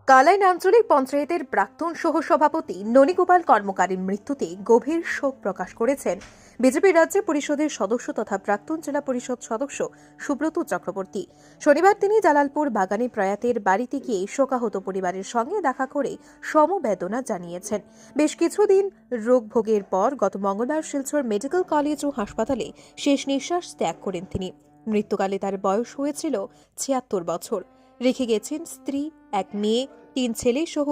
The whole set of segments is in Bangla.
কালাইন আঞ্চলিক পঞ্চায়েতের প্রাক্তন সহসভাপতি ননীগোপাল কর্মকারের মৃত্যুতে গভীর শোক প্রকাশ করেছেন বিজেপি রাজ্য পরিষদের সদস্য তথা প্রাক্তন জেলা পরিষদ সদস্য সুব্রত চক্রবর্তী। শনিবার তিনি জালালপুর বাগানে প্রয়াতের বাড়িতে গিয়ে শোকাহত পরিবারের সঙ্গে দেখা করে সমবেদনা জানিয়েছেন। বেশ কিছুদিন রোগ ভোগের পর গত মঙ্গলবার শিলচর মেডিকেল কলেজ ও হাসপাতালে শেষ নিঃশ্বাস ত্যাগ করেন তিনি। মৃত্যুকালে তার বয়স হয়েছিল ৭৬ বছর। রেখে গেছেন স্ত্রী, এক মেয়ে, ৩ ছেলে সহ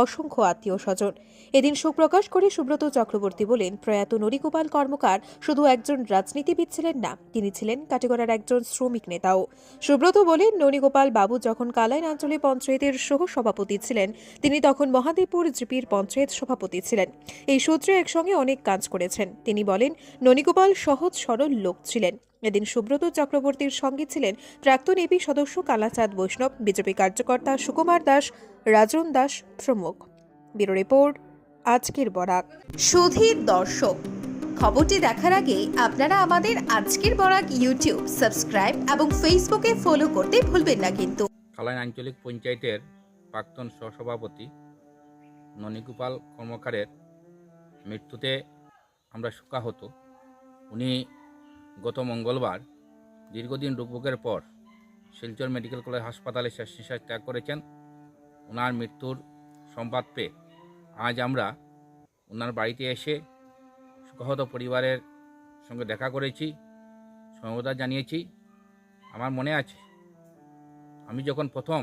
অসংখ্য আত্মীয় স্বজন। এদিন শোক প্রকাশ করে সুব্রত চক্রবর্তী বলেন, প্রয়াত ননীগোপাল কর্মকার শুধু একজন রাজনীতিবিদ ছিলেন না, তিনি ছিলেন কাটিগড়ার একজন শ্রমিক নেতাও। সুব্রত বলেন, ননীগোপাল বাবু যখন কালাইন আঞ্চলিক পঞ্চায়েতের সহ সভাপতি ছিলেন, তিনি তখন মহাদেবপুর জিপির পঞ্চায়েত সভাপতি ছিলেন। এই সূত্রে একসঙ্গে অনেক কাজ করেছেন। তিনি বলেন, ননীগোপাল সহজ সরল লোক ছিলেন। এদিন সুব্রত চক্রবর্তীর সঙ্গে ছিলেন প্রাক্তন এপি সদস্য কালাচাঁদ বৈষ্ণব, বিজেপি কার্যকর্তা সুকুমার দাস, রাজন দাস প্রমুখ। ব্যুরো রিপোর্ট, আজকের বরাক। সুধীর দর্শক, খবরটি দেখার আগে আপনারা আমাদের আজকের বরাক ইউটিউব সাবস্ক্রাইব এবং ফেসবুকে ফলো করতে ভুলবেন না কিন্তু। কালাইন আঞ্চলিক পঞ্চায়েতের প্রাক্তন সহসভাপতি ননীগোপাল কর্মকারের মৃত্যুতে আমরা শোকাহত। উনি গত মঙ্গলবার দীর্ঘদিন রোগভোগের পর শিলচর মেডিকেল কলেজ হাসপাতালে শেষ নিঃশ্বাস ত্যাগ করেছেন। ওনার মৃত্যুর সংবাদ পেয়ে আজ আমরা ওনার বাড়িতে এসে শোকাহত পরিবারের সঙ্গে দেখা করেছি, সমবেদনা জানিয়েছি। আমার মনে আছে, আমি যখন প্রথম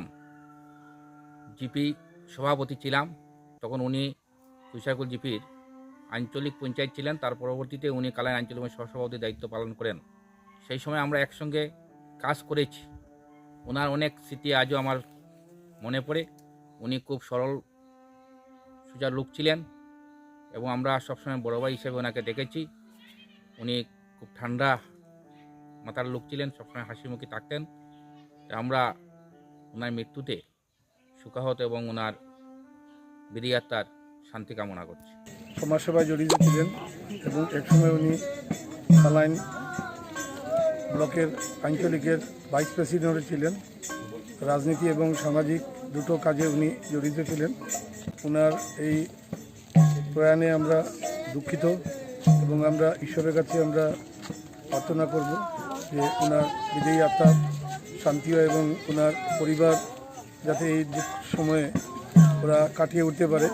জিপি সভাপতি ছিলাম তখন উনি কুশাকুল জিপির আঞ্চলিক পঞ্চায়েত ছিলেন। তার পরবর্তীতে উনি কালাইন আঞ্চলিক সহসভাপতির দায়িত্ব পালন করেন। সেই সময় আমরা একসঙ্গে কাজ করেছি। ওনার অনেক স্মৃতি আজও আমার মনে পড়ে। উনি খুব সরল সোজা লোক ছিলেন এবং আমরা সবসময় বড় ভাই হিসেবে ওনাকে দেখেছি। উনি খুব ঠান্ডা মাথার লোক ছিলেন, সবসময় হাসিমুখী থাকতেন। আমরা ওনার মৃত্যুতে শোকাহত এবং ওনার বেরিয়ে আত্মার শান্তি কামনা করছি। সমাজসেবায় জড়িত ছিলেন এবং একসময় উনি কালাইন ব্লকের আঞ্চলিকের ভাইস প্রেসিডেন্ট ছিলেন। রাজনীতি এবং সামাজিক দুটো কাজে উনি জড়িত ছিলেন। ওনার এই প্রয়াণে আমরা দুঃখিত এবং আমরা ঈশ্বরের কাছে আমরা প্রার্থনা করব যে ওনার বিদেয়ী আত্মার শান্তি হয় এবং ওনার পরিবার যাতে এই দুঃখ সময়ে ওরা কাটিয়ে উঠতে পারে।